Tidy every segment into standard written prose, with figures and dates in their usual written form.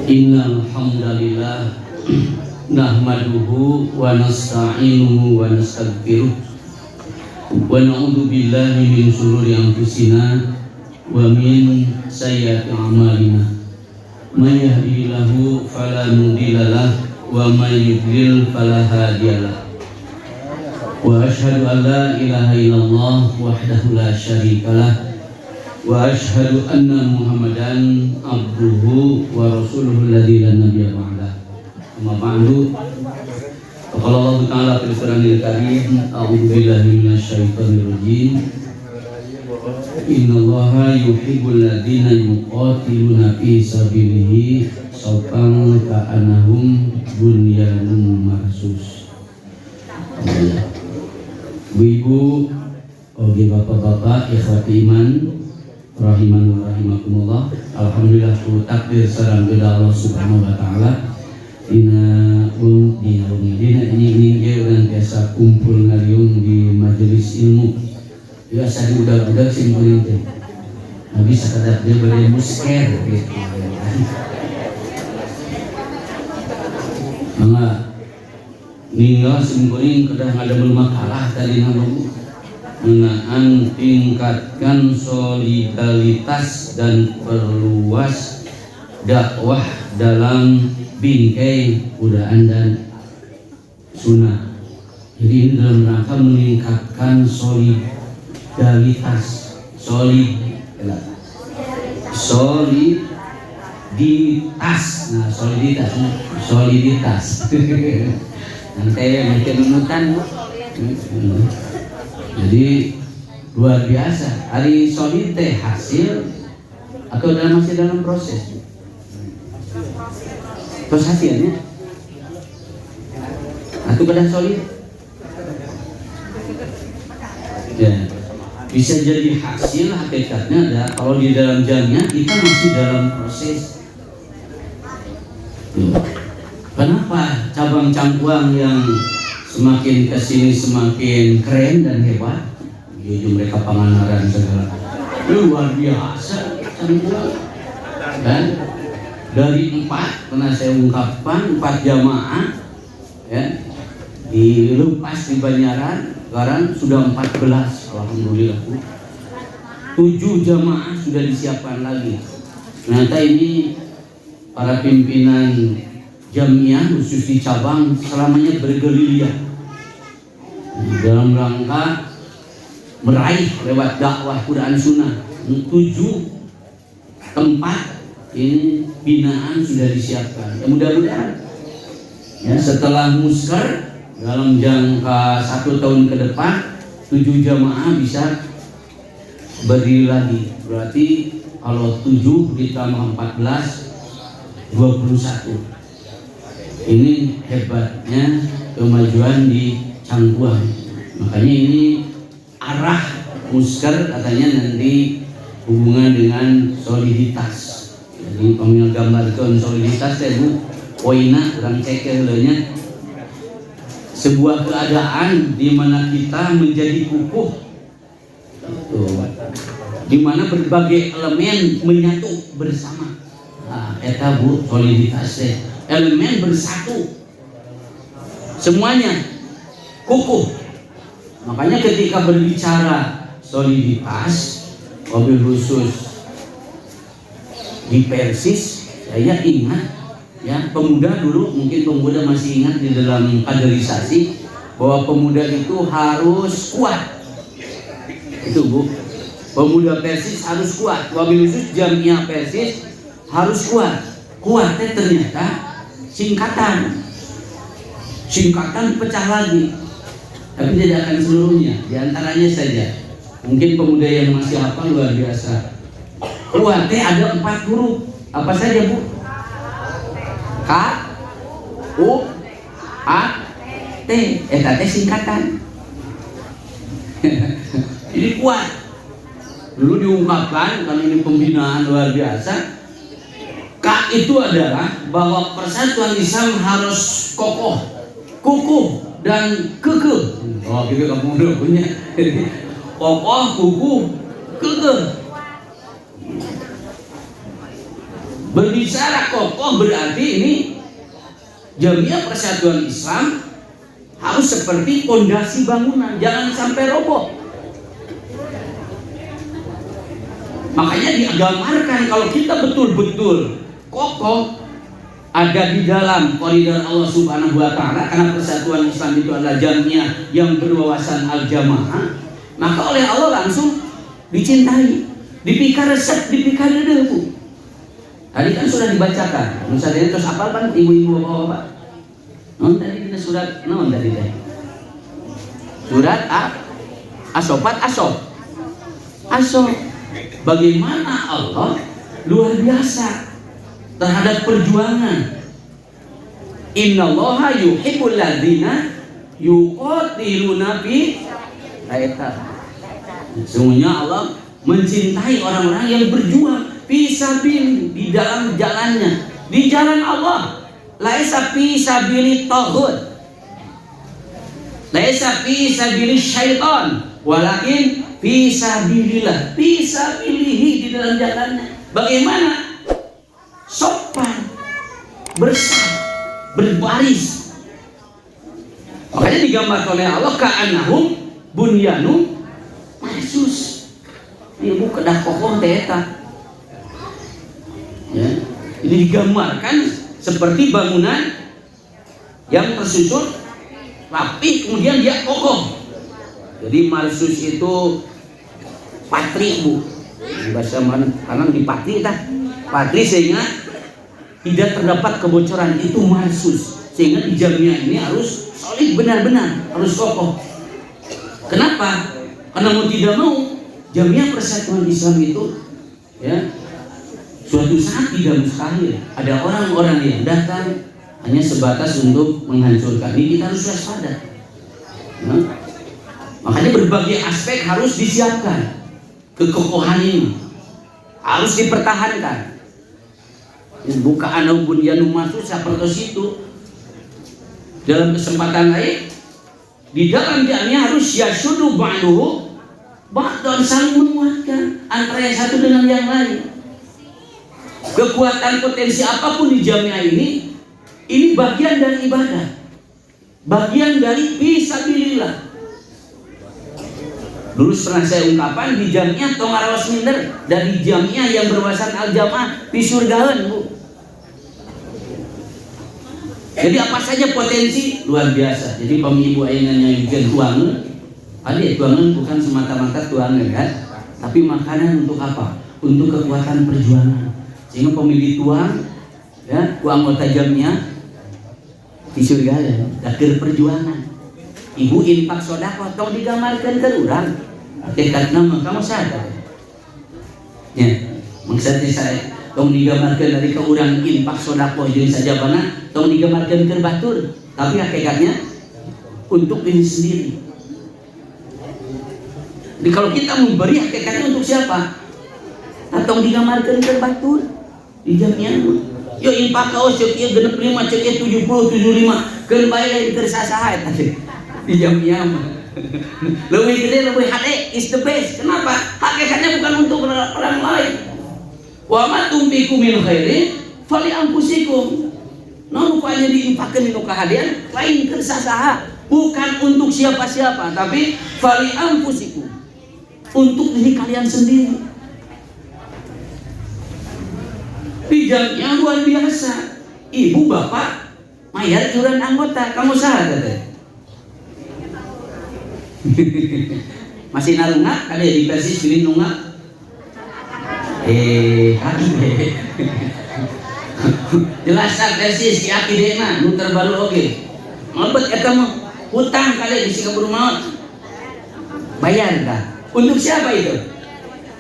Innal hamdalillah nahmaduhu wa nasta'inuhu wa nastaghfiruh wa na'udzu billahi min shururi anfusina wa min sayyiati a'malina. May yahdihillahu fala mudilla lahu wa may yudlil fala hadiyalah. Wa asyhadu an la ilaha illallah wahdahu la syarika lah wa asyhadu anna Muhammadan abduhu wa rasuluhu alladzi la nabiyya ba'dah. Amma ba'du. Qala Allah Ta'ala fil Qur'anil Karim, a'udzu billahi minasyaitonir rajim. Innallaha yuhibbul ladzina yuqatiluna fi sabilihi saffan ka'annahum bunyanun marsus. Ibu-ibu, oke bapak-bapak, ikhwati iman rahiman wa rahimakumullah. Alhamdulillah ku takdir sareng kedah Allah Subhanahu wa taala. Dina ini ge urang biasa kumpul ngaliung di majelis ilmu. Biasa di budak-budak sing kuring teh. Nabi sakadar dia bade musker gitu. Mangga ninggal sing kuring kedah ngademel makalah tadi nama mengenaan tingkatkan solidaritas dan perluas dakwah dalam bingkai Quran dan Sunnah. Jadi ini dalam rangka meningkatkan soliditas, soliditas. Nanti mungkin menutan. Jadi luar biasa. Hari solid teh hasil atau masih dalam proses? Terus hasilnya? Atau kadang solid? Ya, bisa jadi hasil hakikatnya ada. Kalau di dalam jamnya kita masih dalam proses. Kenapa cabang cangkuang yang semakin kesini semakin keren dan hebat? Jadi mereka panganaran segala luar biasa cangkuang. Dan dari 4 pernah saya ungkapkan 4 jamaah ya dilepas di Banyaran, sekarang sudah 14. Alhamdulillah 7 jamaah sudah disiapkan lagi. Ternyata ini para pimpinan Jamiah khusus di cabang selamanya bergerilya dalam rangka meraih lewat dakwah Quran Sunnah. 7 tempat ini binaan sudah disiapkan. Ya mudah-mudahan ya setelah musker dalam jangka 1 tahun ke depan 7 jamaah bisa berdiri lagi. Berarti kalau 7 ditambah 14 21. Ini hebatnya kemajuan di Cangkuang. Makanya ini arah musker katanya nanti hubungan dengan soliditas. Jadi pemil gambar soliditas teh Bu poina urang cek heuleunya. Sebuah keadaan di mana kita menjadi kukuh. Di mana berbagai elemen menyatu bersama. Nah, eta Bu soliditas teh. Elemen bersatu semuanya kukuh. Makanya ketika berbicara soliditas mobil khusus di Persis, saya ingat ya pemuda dulu, mungkin pemuda masih ingat di dalam kaderisasi bahwa pemuda itu harus kuat. Itu Bu, pemuda Persis harus kuat. Mobil khusus Jamiah Persis harus kuat. Kuatnya ternyata singkatan pecah lagi, tapi tidak akan seluruhnya, diantaranya saja. Mungkin pemuda yang masih hafal luar biasa. UAT ada 4 huruf, apa saja Bu? K, U, A, T. Eta teh singkatan. Jadi kuat. Dulu diungkapkan karena ini pembinaan luar biasa. K itu adalah bahwa persatuan Islam harus kokoh, kukuh, dan kekeh. Oh, kita kamu udah punya. Kokoh, kukuh, kekeh. Berbicara kokoh berarti ini Jamiah Persatuan Islam harus seperti pondasi bangunan, jangan sampai roboh. Makanya digambarkan kalau kita betul-betul kokoh ada di dalam koridor Allah Subhanahu wa taala, karena Persatuan Islam itu adalah jamiah yang berwawasan al-jamaah, maka oleh Allah langsung dicintai, dipikar resep, dipikar debu. Tadi kan sudah dibacakan, misalnya terus apa kan ibu-ibu bapak-bapak? Non tadi kita surat, non tadi teh. Surat Asofat Asof. Bagaimana Allah luar biasa terhadap perjuangan. Innallaha yuhibbul ladzina yuqatiluna fi sabilillah. Sesungguhnya Allah mencintai orang-orang yang berjuang fisabilillah, di dalam jalannya, di jalan Allah. Laisa fisabilit taghut, laisa fisabilis syaitan, walakin fisabilillah, fisabilihi, di dalam jalannya. Bagaimana? Sopan, bersah, berbaris. Makanya digambarkan oleh Allah ka'annahum bunyanun marsus. Ibu kedah kokoh teta. Ya, ini digambarkan seperti bangunan yang tersusun rapi, kemudian dia kokoh. Jadi marsus itu patri, Bu. Bahasa mana? Karena di patri dah. Patri sehingga tidak terdapat kebocoran, itu marsus. Sehingga di jamiah ini harus solid, benar-benar harus kokoh. Kenapa? Karena mau tidak mau Jamiah Persatuan Islam itu ya suatu saat tidak mustahil ada orang-orang yang datang hanya sebatas untuk menghancurkan. Ini kita harus waspada. Nah, makanya berbagai aspek harus disiapkan. Kekokohan ini harus dipertahankan. Buka anau bunyanu masuk seperti itu. Dalam kesempatan lain, di dalam jamiah harus yasudu ba'duhu ba'dan, saling menguatkan antara yang satu dengan yang lain. Kekuatan potensi apapun di jamiah ini bagian dari ibadah, bagian dari fisabilillah. Dulu pernah saya ungkapkan di jamiah tongarawas minder, dari jamiah yang berwawasan al-jamaah di surgaun, Bu. Jadi apa saja potensi luar biasa. Jadi pemibu ainannya juga tuangan. Adik tuangan bukan semata-mata tuangan kan, tapi makanan untuk apa? Untuk kekuatan perjuangan. Sehingga pemilih tuang, ya, anggota jamiah di surga ya, dakir perjuangan. Ibu infak sodako, tong digambarkan ke urang. Dekat nama kamu sadar. Ya, maksudnya saya tong digambarkan dari ke urang infak sodako jadi saja mana, tong digambarkan ke batur, tapi hakikatnya untuk diri sendiri. Jadi kalau kita memberi hakikatnya untuk siapa? Atau digambarkan ke batur di jamiah. Yo infak kau sekian genep 5 cekian 70 75 keun bae lain keur sasaha eta di jamiah mah. Lebih gede, lebih hade is the best. Kenapa? Hakikatnya bukan untuk orang lain. Wa ma tumbiku min khairin fali anfusikum. Nah, rupanya diinfakkan itu kehadian lain keur sasaha, bukan untuk siapa-siapa, tapi fali anfusikum, untuk diri kalian sendiri. Pijamnya luar biasa. Ibu bapak mayar iuran anggota, kamu salah teh. Masih narunga ada di Persis pilih nunga. Jelas Persis di akidena nu terbaru oke. Ngelebet eta mah hutang kali di sikaburu maut. Bayar dah. Untuk siapa itu?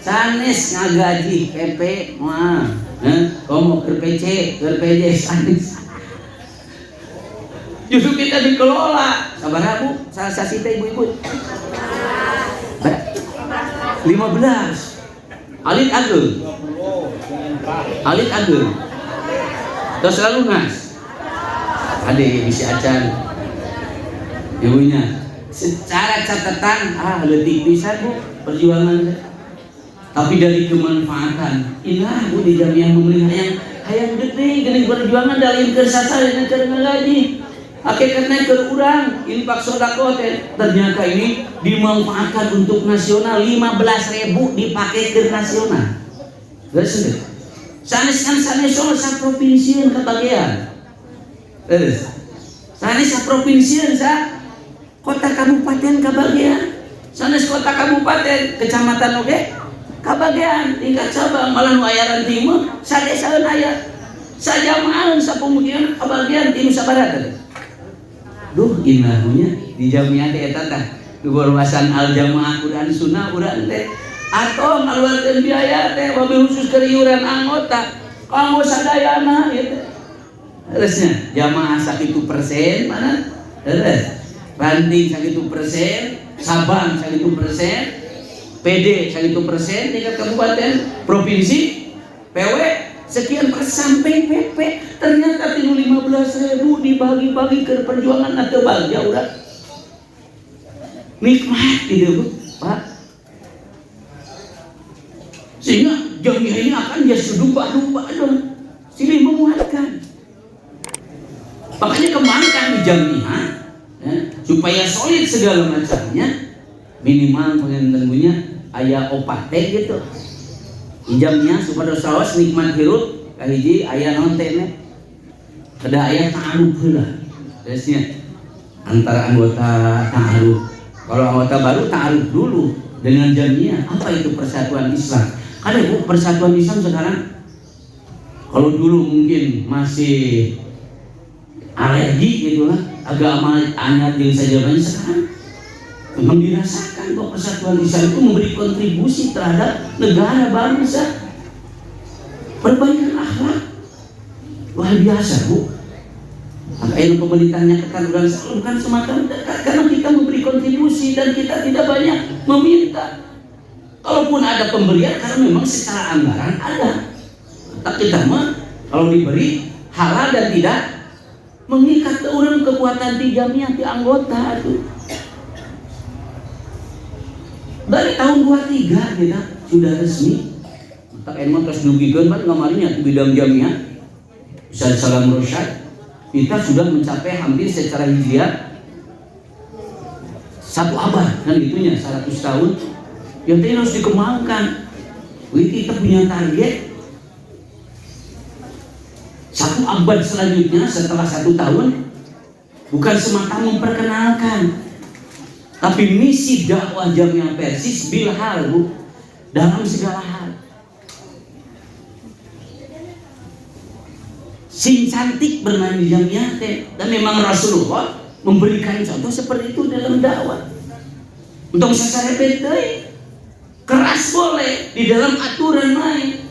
Sanes ngagaji PP mah. Komo ke PC, ke PJ sanes. Justru kita dikelola. Sabar Bu, salah sasi teh ibu-ibu. 15. Alit ageung. Terus lalu lunas. Ade bisa acan. Ibunya. Secara catatan letih pisan Bu perjuangan. Tapi dari kemanfaatan, inilah Bu di jamiah memelihara yang hayang gede geuning perjuangan dalin keur sasalina keur ngaji. Hakikatnya keur urang infak sedekah teh ternyata ini dimanfaatkan untuk nasional 15.000 dipakai ke nasional. Geus teu. Sanes kan sanes sa provinsi kebagian. Terus sanes sa provinsi sa kota kabupaten kebagian. Sanes kota kabupaten kecamatan oge kabagian tingkat Sabang malah nu aya ranting sadesaeun aya. Sajamaeun sapemukian kabagian ti Nusa Barat. Duh inahunya di jamiah teh eta tah keluasan al jamaah Quran sunnah urang teh atau ngaluarkeun biaya teh wabil khusus keur iuran anggota kanggo sadayana ieu teh. Terusnya jamaah sakitu persen mana? Terus ranting sakitu persen, Sabang sakitu persen, PD sakitu persen tingkat kabupaten, provinsi, PW sekian persen PP ternyata tinggal 15.000 dibagi-bagi ke perjuangan atau bahagia udah nikmat gitu Pak, sehingga jamiah ini akan ya sedupa-dupa dong silih menguatkan. Makanya kembangkan di jamiah ya, supaya solid segala macamnya, minimal tentunya ayah opate gitu ijamnya supaya sawas nikmat hirup kahiji aya nontennya kada aya ta'aruf heula biasanya antara anggota ta'aruf. Kalau anggota baru ta'aruf dulu dengan jamiah apa itu persatuan Islam. Ada Bu persatuan Islam sekarang, kalau dulu mungkin masih alergi gitulah agama anyar jeung sajabanya, sekarang memang dirasakan bahwa persatuan Islam itu memberi kontribusi terhadap negara bangsa, perbaikan akhlak luar biasa Bu. Makanya pemerintahnya tekan bukan semata karena kita memberi kontribusi dan kita tidak banyak meminta. Kalaupun ada pemberian karena memang secara anggaran ada, tapi kita mah kalau diberi halal dan tidak mengikat orang kekuatan di jamiah di anggota itu. Dari tahun 23 kita sudah resmi tak emang terus dugikan kan kemarinnya di bidang jamiah bisa salam rosyad kita sudah mencapai hampir secara hijriah 1 abad kan itunya 100 tahun yang ini harus dikembangkan. Kita punya target 1 abad selanjutnya setelah 1 tahun bukan semata memperkenalkan, tapi misi dakwah Jamiah Persis bil hal Bu, dalam segala hal. Sing cantik bermain di jamiah teh, dan memang Rasulullah memberikan contoh seperti itu dalam dakwah. Untuk sasarepet teh keras boleh di dalam aturan main,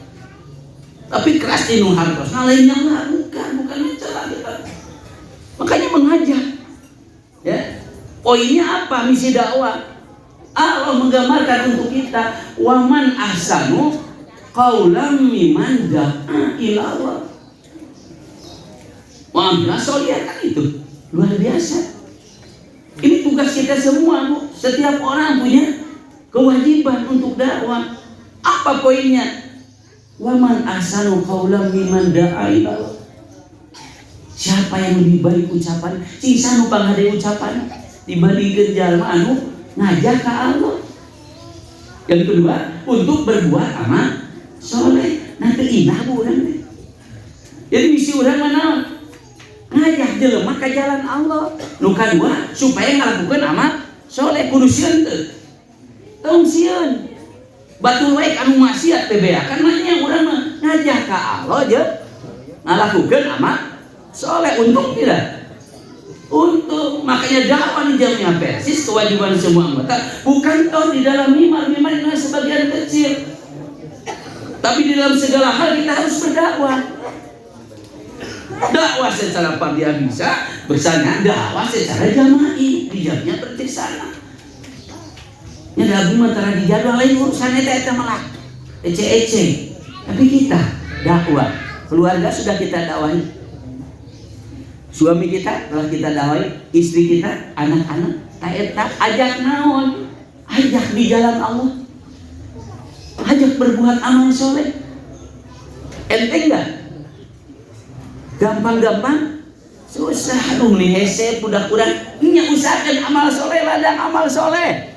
tapi keras di nu hartos lain yang bukan mencela kita. Makanya mengajak ya. Poinnya apa misi dakwah? Allah menggambarkan untuk kita waman ahsanu qaulan mimman da'a ila Allah. Wa amila sholihan kan itu luar biasa. Ini tugas kita semua Bu. Setiap orang punya kewajiban untuk dakwah. Apa poinnya? Waman ahsanu qaulan mimman da'a ila Allah. Siapa yang lebih baik ucapan? Sisa nu pangade ucapan dibandingkan jalma anu ngajak ke Allah. Yang kedua, untuk berbuat amal soleh. Nanti inah Bu nanti. Jadi misi orang mana? Ngajak jelema ke jalan Allah. Nu kadua supaya ngalakukeun amal soleh kudu sieun teu. Tong sieun. Batul wae anu maksiat teh bea kan nya urang mah ngajak ka Allah jeung ngalakukeun amal soleh untuk tidak. Untuk makanya dakwah di Jamiah Persis kewajiban semua anggota bukan toh di dalam mimbar itu sebagian kecil, tapi di dalam segala hal kita harus berdakwah. Dakwah secara fardiyah bisa, bersama dakwah secara jama'i di Jamiah Persis sana. Nya gabung antara di jadwal lain urusannya eta malah ece-ece, tapi kita dakwah keluarga sudah kita dakwahi. Suami kita telah kita dakwai, istri kita, anak-anak, taeta ajak naon, ajak di jalan Allah, ajak berbuat amal soleh. Enteng nggak? gampang-gampang susah. Aduh nih hese budak-budak nya usahakeun amal soleh ladang amal soleh.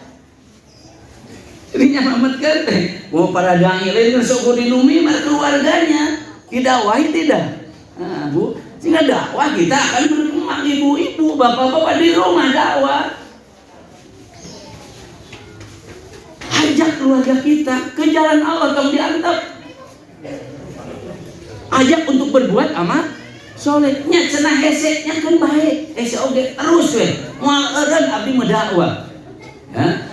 Ini nyelamatkan teh. Mau para dai lain kan sok dinumi mar keluarganya. Didakwahi tidak? Nah, Bu, sehingga dakwah kita akan berkembang ibu-ibu, bapak-bapak di rumah dakwah. Ajak keluarga kita ke jalan Allah tong diantep. Ajak untuk berbuat amal soleh. Nya cenah hese nya kan baik. Hese oge terus we. Moal eureun abdi mah dakwah. Ya.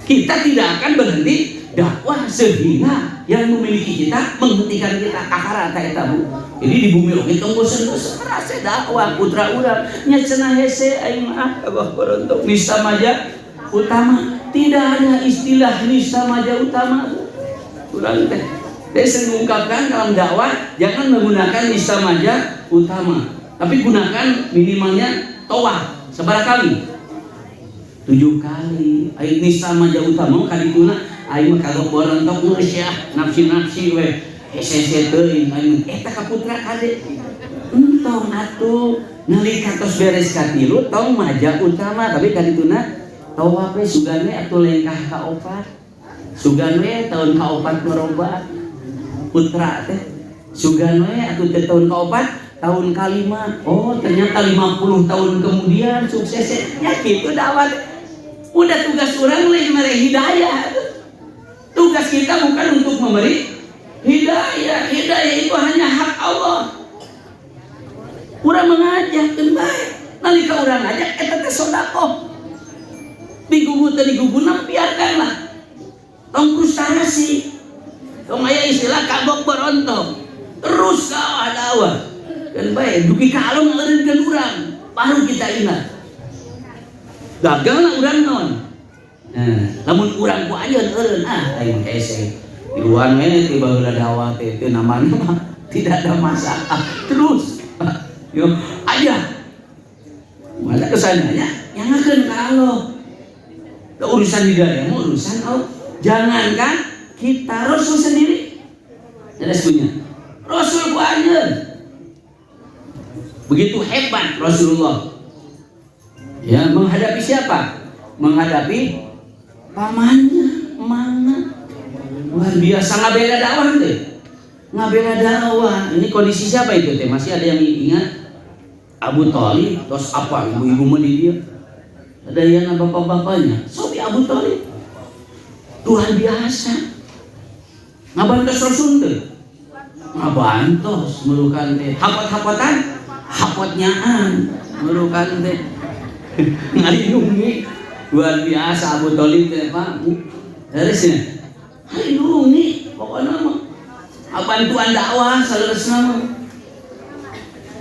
Kita tidak akan berhenti dakwah sehingga yang memiliki kita menghentikan kita akara eta Bu. Jadi di bumi oge tong bosen-bosen rasa dakwah putra urang nya cenah hese aing mah Abah Barontok nista maja utama. Tidak ada istilah nista maja utama. Urang teh mengungkapkan dalam dakwah jangan menggunakan nista maja utama, tapi gunakan minimalnya tawah seberapa kali? 7 kali. Aing nista maja utama kadituna aing mah kagok borontok meusyah nafsi-nafsi we hese-hese teuing aing eta ka putra kade entong atuh nalika tos beres ka 3 tong maja utama tapi kadituna tawaf we sugan we atuh lengkah ka 4 sugan we tahun ka 4 merobat putra teh sugan we atuh teh tahun ka 4 tahun ka 5 oh ternyata 50 tahun kemudian sukses ya gitu dakwah. Udah tugas orang lain memberi hidayah. Tugas kita bukan untuk memberi hidayah. Hidayah itu hanya hak Allah. Urang mengajak kan baik. Nalika urang ngajak eta teh sedekah. Digugu teh diguguna biarkanlah. Tong frustrasi. Tong aya istilah kagok berontok. Terus dakwah. Kan baik dugi ka Allah ngeureunkeun urang. Baru kita ingat. Gagal lah urang non. Nah, lamun urang ku ayeun eureun aing hese. Diluan we ti baheula dakwah teh teu namana mah tidak ada masalah. Terus yo aja. Mana kesananya nyangakeun ka Allah. Urusan hidayah mah urusan Allah. Jangankan kita Rasul sendiri. Ada sebenarnya. Rasul ku ayeun. Begitu hebat Rasulullah. Ya, menghadapi siapa? Menghadapi pamannya, emaknya. Luar biasa ngabela dakwah teh. Ngabela dakwah. Ini kondisi siapa itu teh? Masih ada yang ingat? Abu Thalib, terus apa ibu-ibu mah di dia? Ada yang bapak-bapaknya. Sobi Abu Thalib. Luar biasa. Ngabantos Rasul teh. Ngabantos melukan teh. Hapot-hapotan, hapotnyaan melukan teh. Ngalindungi luar biasa Abu Thalib teh Pak. Harusnya ngalindungi pokoknya mah bantuan dakwah saleresna mah.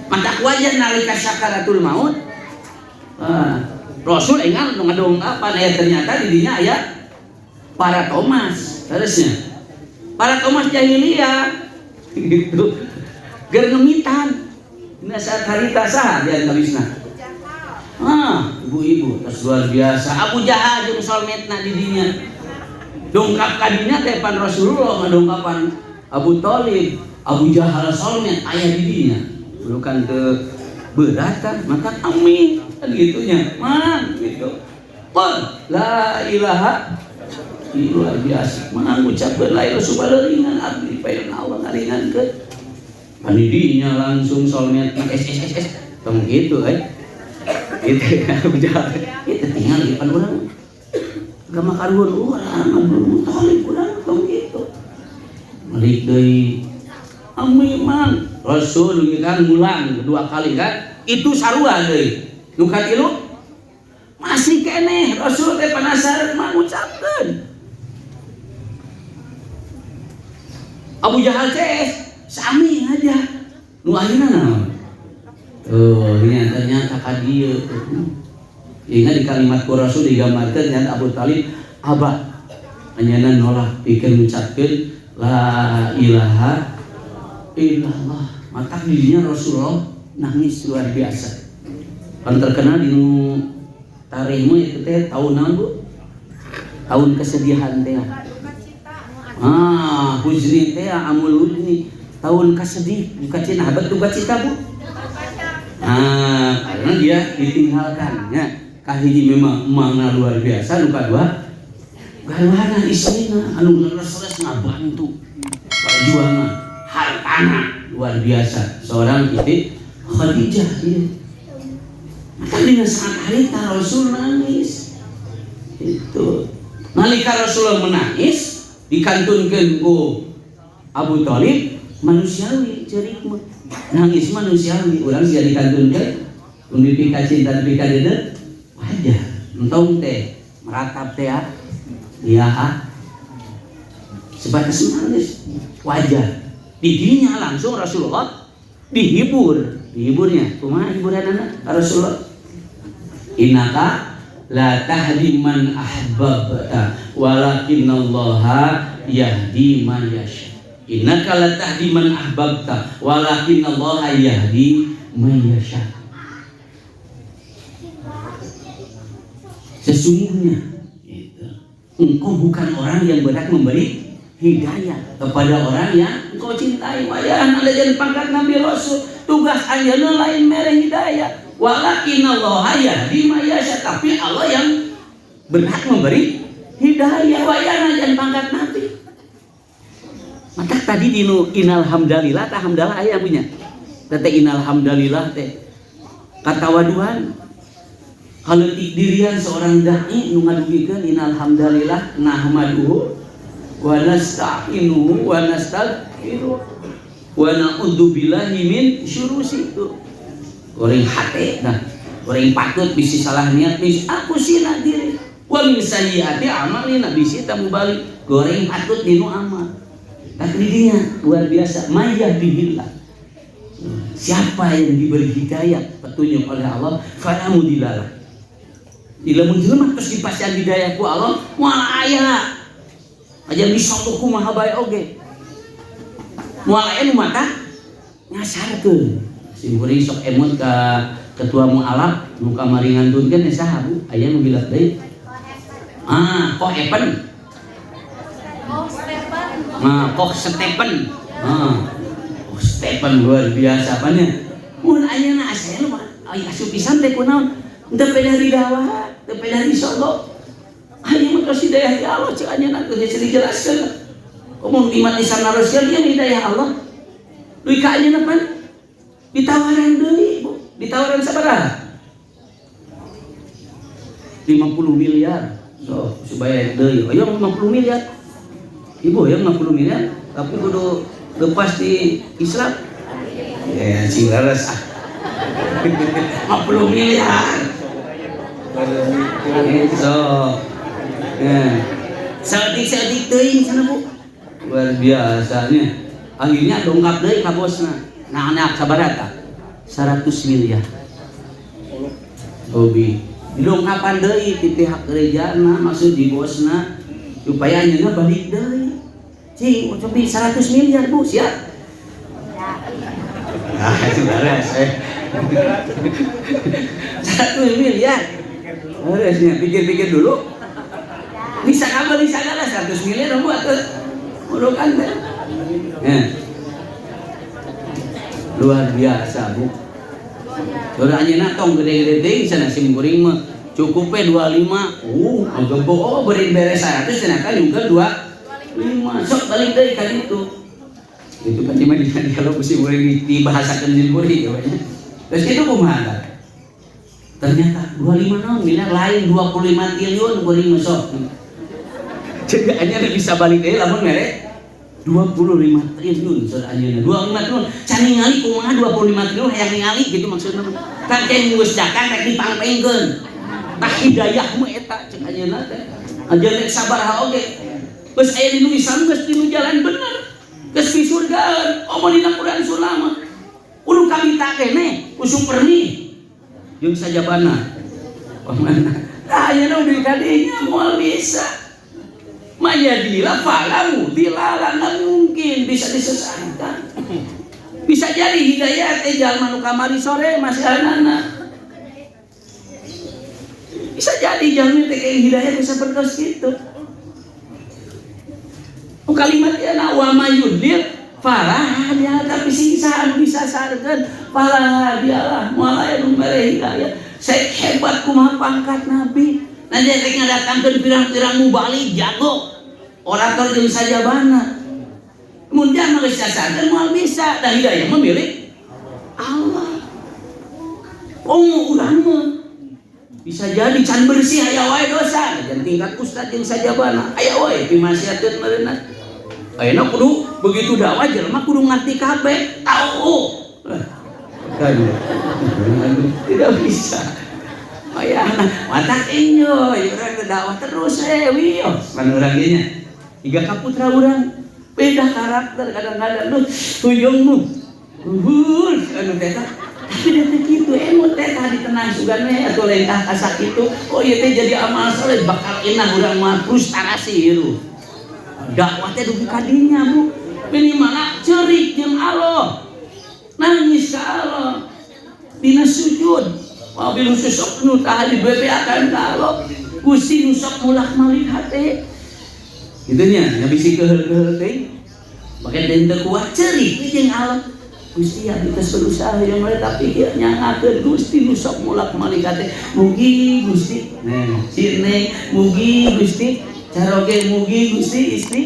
Mata wajan nalika sakaratul maut. Rasul ingat ngadongkapan ternyata di dinya aya para Thomas. Harusnya para Thomas jahiliyah gitu. Keur ngemitan. Dina saat harita saha di antawisna. Ibu-ibu terus luar biasa. Abu Jahal jeung solmetna di dinya. Dongkap ka dinya teh pan Rasulullah ngadongkapan Abu Thalib, Abu Jahal solmet aya di dinya. Bukan teu berat kan, maka amin kan gitunya. Man gitu. Qul la ilaha illallah biasa. Mang ucapkeun la ilaha subhanallah ringan abdi paeun Allah ngaringankeun. Pan dinya langsung solmet SSSS tong gitu itu Abu Jahal itu tinggal di depan orang gak makan orang Abu Thalib orang tong gitu malik deui amiman Rasul kan mulang 2 kali kan itu sarua deui nu katilu masih keneh Rasul teh penasaran mah ngucapkeun Abu Jahal teh sami aja nu ayeuna naon. Ini ternyata dia. Ingat di kalimat Rasul digambarkan ternyata Abu Thalib abah hanya nolak pikir mengucapkan la ilaha illallah. Maka dirinya Rasulullah nangis luar biasa. Kan terkenal di tarikmu itu teh tahun naon Bu? Tahun kesedihan teh. Hujri teh amul hujri. tahun kasedih buka cina habat tuh cita bu. Karena dia ditinggalkan ya. Kahiji memang emangna luar biasa, luka dua galuhana istrina anu ngeres-res ngabantu perjuangan hartana luar biasa seorang itu Khadijah ya. Maka dengan sangat harita Rasul nangis itu nalika Rasulullah menangis dikantunkeun ku Abu Thalib manusiawi cerik mah nangis manusiawi urang sia dikantunkeun mun dipika cinta dipika dedet wajar entong teh meratap teh iya sebatas nangis wajar didinya langsung Rasulullah dihiburnya kumaha hiburan anak Rasulullah innaka la tahdi man ahbabta walakinallaha yahdi man yasha innaka la tahdi man ahbabta walakinallaha yahdi man yasha. Sesungguhnya engkau bukan orang yang berhak memberi hidayah kepada orang yang engkau cintai. Wayahan ada jangan pangkat Nabi Rasul tugas anjeunna lain mere hidayah walakinallaha yahdi man yasha, tapi Allah yang berhak memberi hidayah. Wayahan jangan pangkat Nabi. Maka tadi dinu innal hamdalillah tah hamdalah aya punya teh innal hamdalillah teh kata waduhan kalau dirian seorang dai nu ngadugikeun innal hamdalillah nahmaduhu wa nasta'inuhu wa nastaghfiruh wa na'udzu billahi min syururi goreng hate nah goreng patut bisi salah niat bisi aku sina diri wa min sayyiati amalina bisi tamu balik goreng patut dinu amal. Takdirnya luar biasa mayyahdihillah, siapa yang diberi hidayah petunjuk oleh Allah fala mudhillalah. Ila menjelma terus dipasihan hidayah ku Allah moal aya aja disanggup kumaha bae oge moal aya nu mata nyasarkeun sim kuring sok emot ka ketua mualaf nu kamari ngantunkeun nya saha Bu aya nu bilat deui Koh Epen Koh Stephen Koh Stephen luar biasa apanya mun ayeuna asa nu asup pisan teh kunaon teu dari dakwah teu dari solo hanya mah kasih hidayah ya Allah cek anjeunna teu geus dijelaskeun mun iman Islam Rasul dia hidayah Allah duit ka anjeunna pan ditawaran deui Bu ditawaran sabaraha 50 miliar so supaya deui ayo 50 miliar ibu ya 50 miliar tapi kudu lepas di Islam ya sing laras 50 miliar so sedik teuing sana Bu luar biasanya akhirnya dongkap deui ka bosna nah anak sabaraha 100 miliar hobi didongkapan deui ti pihak gerejana maksud di bosna supaya anjeunna balik deui cing cobi 100 miliar Bu siap itu beres 100 miliar harusnya pikir-pikir dulu bisa kabar bisa kalah 100 miliar buat urukan luar biasa Bu soalnya anjeunna tong gede-gede teuing sana sim kuring mah cukupnya 25 agak beri beres 100 cenah kan juga 25 sok balik deui ka ditu itu kan cuma kalau mesti boleh dibahasakan di kuring terus itu kumaha ternyata 25 naon miliar lain 25 triliun kuring sok cegaannya bisa balik deui lamun mere 25 triliun saudara anjeunna 25 triliun can ningali kumaha 25 triliun hayang ningali gitu maksudna kan teh geus jakan rek dipangpengkeun tah hidayah mah eta cek anjeunna teh aja rek sabaraha oge geus aya di nu Islam geus di nu jalan bener geus di surga omong dina Quran sulama ulu kami tak kene usung perni jeung sajabana pamana ayeuna udah kadinya moal bisa mayadillah falamu dilala nggak mungkin bisa disesatkan bisa jadi hidayah teh jalma nu kamari sore masih anak bisa jadi jalma teh kayak hidayah bisa berkos gitu kalimat ya wa mayudlil Farah dia tapi singsaan bisa sarkan farah dialah mulai numere hidayah saya hebat kumaha pangkat nabi nanti rek ngadatangkeun pirang-pirang mubalik jago orator jeung sajabana mun dia mah geus sarkan moal bisa da hidayah mah milik Allah. Oh urang mah bisa jadi can bersih aya wae dosa dan tingkat ustad jeung sajabana aya wae pimasiateun meureunna ayeuna kudu begitu dakwah jelema kudu ngerti kabeh tahu kan tidak bisa ayana watak enjoy urang dakwah terus wios pan urang nya higa kaputra urang beda karakter kadang-kadang lu tuyung nu luhur anu teh tapi teh kitu emot teh tadi tenang sugan we atuh lengkah kasak itu oh ieu teh jadi amal saleh bakal inah urang mah frustrasi ieu dakwah teh dugi kadinya bu minimal cerik jeung Allah nangis ka Allah dina sujud wabil susuk nu tah di bebeakan ka Allah Gusti nu sok mulak-malik hate kitu nya nya bisi keheul-keheul teh make teu kuat cerik jeung Allah Gusti abdi teh berusaha yang mulai tapi dia nyangakeun Gusti nu sok mulak-malik hate mugi Gusti nah sirne mugi Gusti caroge mugi Gusti istri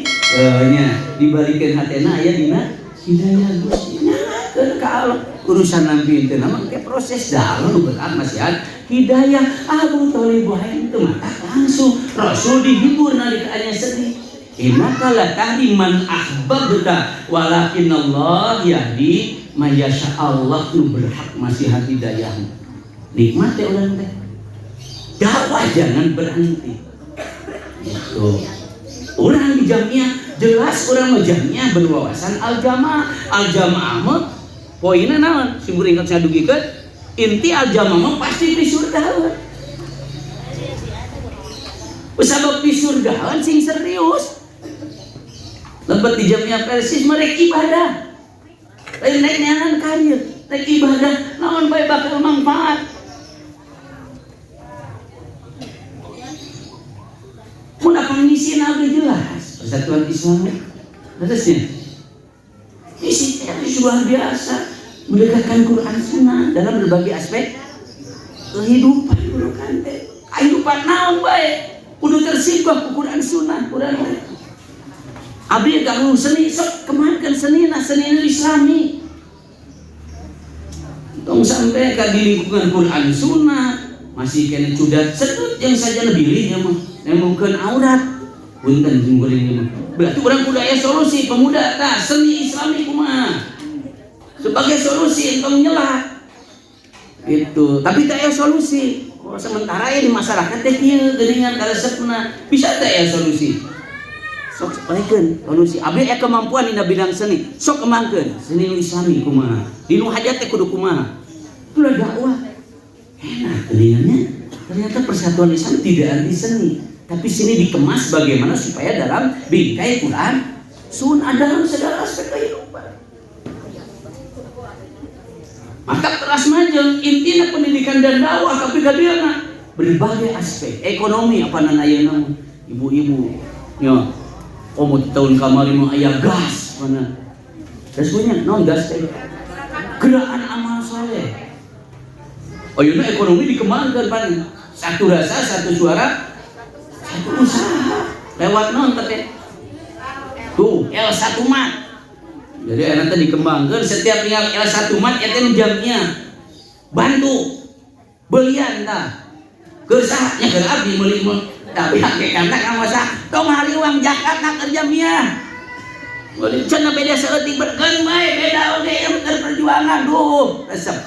nya dibalikeun hatena aya dina hidayah Gusti nyakeun ka Allah urusan nampi teh mah ke proses dalam berat masihan hidayah Abu Thalib wae teu mah langsung Rasul dihibur nalika aya sedih innaka la tahdi man ahbabta walakin Allah yahdi may yasha Allah nu berhak masihan hidayah nikmat teh urang teh dakwah jangan berhenti itu orang di jamiah jelas orang mah jamiah berwawasan al-jamaah mah poinna naon si muringkat sadugikeun inti al-jamaah mah pasti di surga sabab di surga sing serius lebet di jamiah persis mereka ibadah lain neangan karir rek ibadah naon bae bakal manfaat mun apa misi nabi jelas persatuan Islam harusnya misi itu luar biasa mendekatkan Quran Sunnah dalam berbagai aspek kehidupan kehidupan naon bae kudu tersibuk ku Quran Sunnah Quran abdi ganggu seni sok kemahankan seni Islami tong sampai ka di lingkungan Quran Sunnah masih kena cudat sedut yang saja lebih mah nemungkeun aurat punten jingguring mah berarti urang kudu aya solusi pemuda tah seni Islami kumaha sebagai solusi entong nyelah gitu tapi teh aya solusi sementara ya di masyarakat teh kieu geuningan karesepna bisa teh aya solusi sok sampalikeun solusi abdi aya kemampuan dina bidang seni sok kemangkeun seni Islami kumaha dinu hajat teh kudu kumaha itulah dakwah enak kelingannya ternyata persatuan Islam tidak anti seni tapi sini dikemas bagaimana supaya dalam bingkai Quran Sunnah dalam segala aspek kehidupan mantap teras majeng intinya pendidikan dan dakwah tapi kadiana berbagai aspek ekonomi apa nana ayeuna ibu-ibu nya komo tahun kamari mah aya gas mana gas punya non gas teh gerakan amal soleh ayeuna ekonomi dikembangkan pan satu rasa satu suara satu usaha lewat non teh tuh L1 mat jadi enak teh dikembangkan setiap tinggal L1 mat eta nu jamnya bantu belian tah geusahnya keur abdi meuli tapi hakikatna kamosa tong hari uang zakat na kerja mia meuli cenah beda saeutik berkeun bae beda oge yang perjuangan duh resep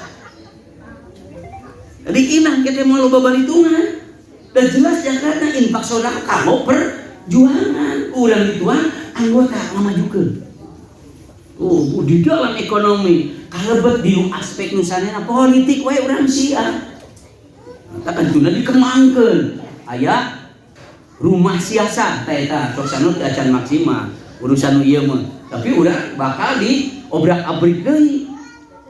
jadi inah kita mau loba balitungan dan jelas jakatna infak sedekah kamu perjuangan ulang dituan anggota ngamajukeun di dalam ekonomi kalebet di aspek nusanana politik wae urang sia takkan tuna dikembangkeun aya rumah siasa teh eta sosana teh acan maksimal urusan ieu mah tapi urang bakal di obrak-abrik deui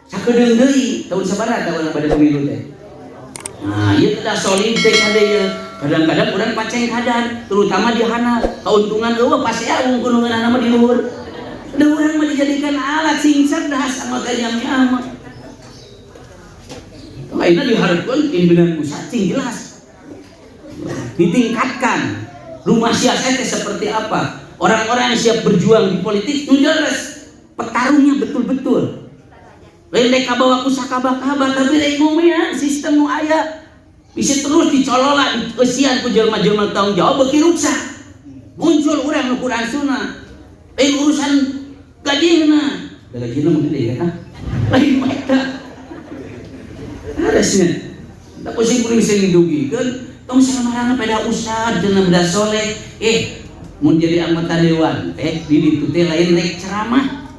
sakedeung deui tahun sabaraha tahun pada pemilu teh nah ieu teh solid teh kadeu kadang-kadang urang paceng kadan terutama di hana kauntungan eueuh pasti aya ungkul nama di luhur Ada orang mau dijadikan alat sing cerdas anggota jamiah. Lainnya diharapkan pimpinan pusat sing jelas, ditingkatkan rumah siasatnya seperti apa, orang-orang yang siap berjuang di politik jelas, petarungnya betul-betul. Lain mereka bawa kusakabah-kabah, tapi lain ngomongnya sistem nu aya bisa terus dicolola, kesian ku jelma-jelma tanggung jawab beki ruksa. Muncul orang Quran Sunnah, urusan gajinya mungkin deh kan, lain mereka harusnya tak pusing-pusing sing didugikan tong samarana pada ustad dan beda soleh mau jadi anggota dewan di ditu teh lain rek ceramah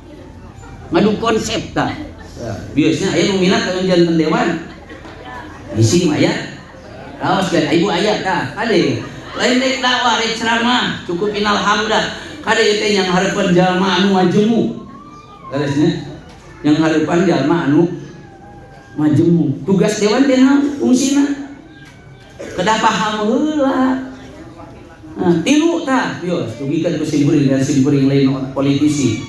ngadu konsep tak biasanya aya nu minat ka jantan dewan isi mah ya raos kan ibu aya tah kade lain rek dakwah rek ceramah cukup inal hamdah kade teh yang harapan jalma anu majemuk harusnya yang harapan jalma anu majemuk. Tugas dewan teh fungsina kedah paham heula. Nah, tilu tah bios dugikeun ku simkuring dan simkuring lain politisi.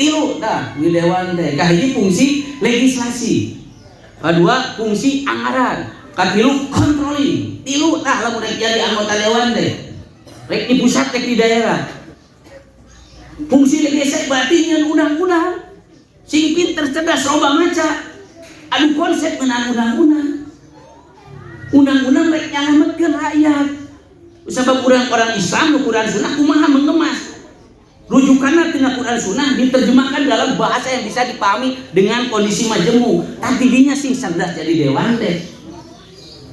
Tilu tah di dewan teh kahiji fungsi legislasi. Kedua fungsi anggaran, katilu controlling. Tilu tah lamun jadi anggota dewan teh. Rek di pusat rek di daerah. Fungsi legislasi berarti nyeun undang-undang. Sing pinter cerdas loba maca. Anu konsep menang undang-undang rek nyalametkeun rakyat. Sabab orang Islam nu Quran Sunnah kumaha mengemas. Rujukanna tina Quran Sunnah diterjemahkan dalam bahasa yang bisa dipahami dengan kondisi majemuk. Tapi dinya sing cerdas jadi dewan teh.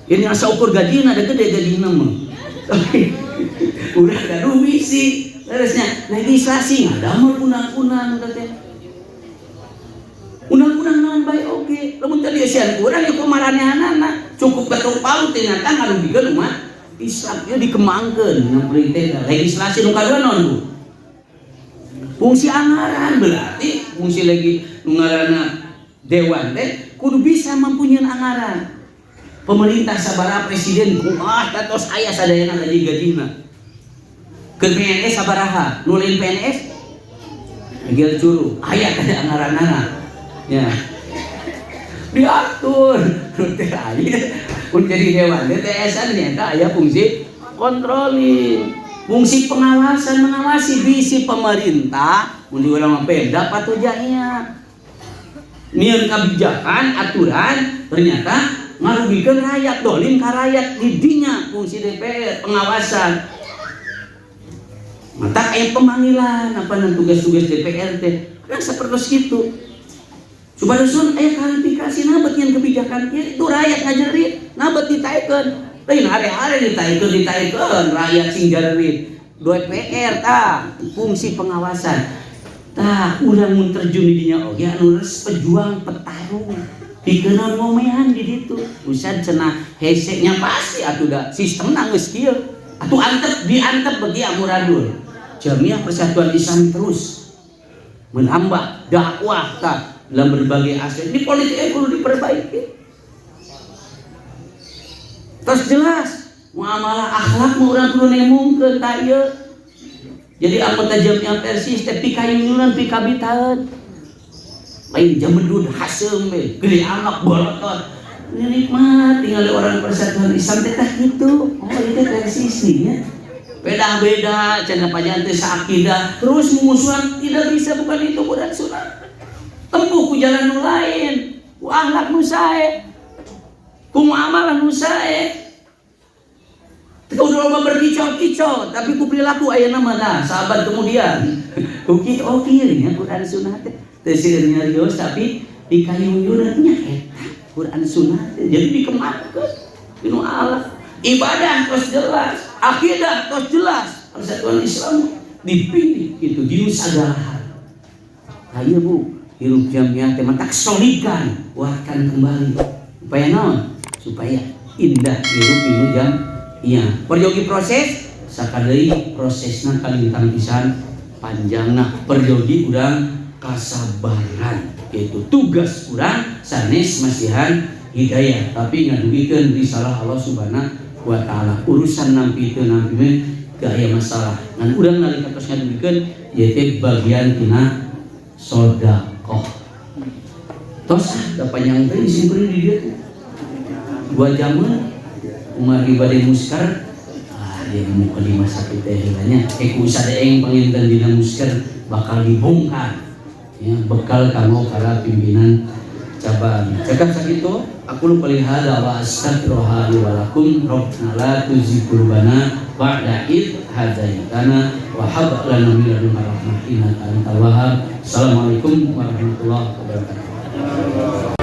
Ini asa ukur gajina ada gede gajina mah. Udah ada misi. Terusnya legislasi ngadamel undang-undang teh. Undang-undang naon bae oge. Lamun tadi asian kurang ya kumaranehanana cukup ketok palu ternyata ngarugikeun umat Islam ieu dikembangkeun nu perintah legislasi nu kadua naon Bu? Fungsi anggaran berarti fungsi lagi nu ngaranna dewan teh kudu bisa mempunyai anggaran. Pemerintah sabaraha presiden kumaha tatos aya sadayana gajina. Ke PNS sabaraha? Nu lain PNS Gil Curu aya teh anggaranana. Ya diatur teh aya mun jadi dewan DTS ternyata aya fungsi kontroling, fungsi pengawasan mengawasi bisi pemerintah mun di urang Pemda patujanya nyieun kebijakan aturan ternyata ngarugikeun rakyat dolim ka rakyat di dinya fungsi DPR pengawasan. Mata aya pemanggilan apa tugas-tugas DPR teh kan seperti itu. Supaya sun aya klarifikasi nabat yang kebijakan itu rakyat ngajerit nabat ditaikeun lain hari-hari ditaikeun rakyat sing jarerit DPR tah fungsi pengawasan tah urang mun terjun di dinya oge anu res pejuang petarung dikeunaan ngomehan di ditu usad cenah heseknya pasti atuh da sistemna geus kieu atuh diantep bagi amuradul Jamiah Persatuan Islam terus menambah dakwah tah dalam berbagai aspek di politik perlu diperbaiki. Terus jelas muamalah akhlak mau orang kudu nemungkeun ta ieu. Jadi anggota Jamiah Persis teh pikayunan pikabitaeun. Lain jamedud hasem we, gede anak bolotot. Ini nikmat tinggal orang Persatuan Islam teh kitu. Oh ieu teh persisnya. Beda-beda cenah pajan teh saakidah terus musuhan tidak bisa bukan itu Quran Sunnah. Tempuh ku jalan nu lain, ku akhlak nu sae, ku muamalah nu sae. Kau udah berkicau-kicau, tapi ku perilaku ayeuna mah sahabat kemudian. Ku kieu nya Quran Sunnah teh teu seueur nyarios tapi dikayuyunan nya eta Quran Sunnah teh jadi dikembangkeun dinu Allah. Ibadah terus jelas, akidah terus jelas. Persatuan Islam dipilih itu di segala hal. Ayo Bu, hirup Jamiah teh matak solikan wakan kembali supaya naon supaya indah hirup inu Jamiah perjogi proses sakadeui prosesna kalintang pisan panjangna perjogi urang kasabaran yaitu tugas urang sanes masihan hidayah tapi ngadugikeun risalah Allah Subhanahu wa taala urusan nampi teu nampi gak aya masalah ngan urang nalika tos ngadugikeun ieu teh bagian tina sedekah. Tos da panjang teh simpen di dieu teh 2 jam umari bade muskar dia mau kelima sakit teh nya ku sadeeng panginten dina muskar bakal dibongkar ya bekal kanggo para pimpinan cabang. Cakap sakitu aku lu paling hada wa astaghfirullah li wa lakum rabbana la tuzigh qulubana ba'da id hadaitana wa hab lana min ladunka rahmatan innaka antal wahhab. Assalamualaikum warahmatullahi wabarakatuh.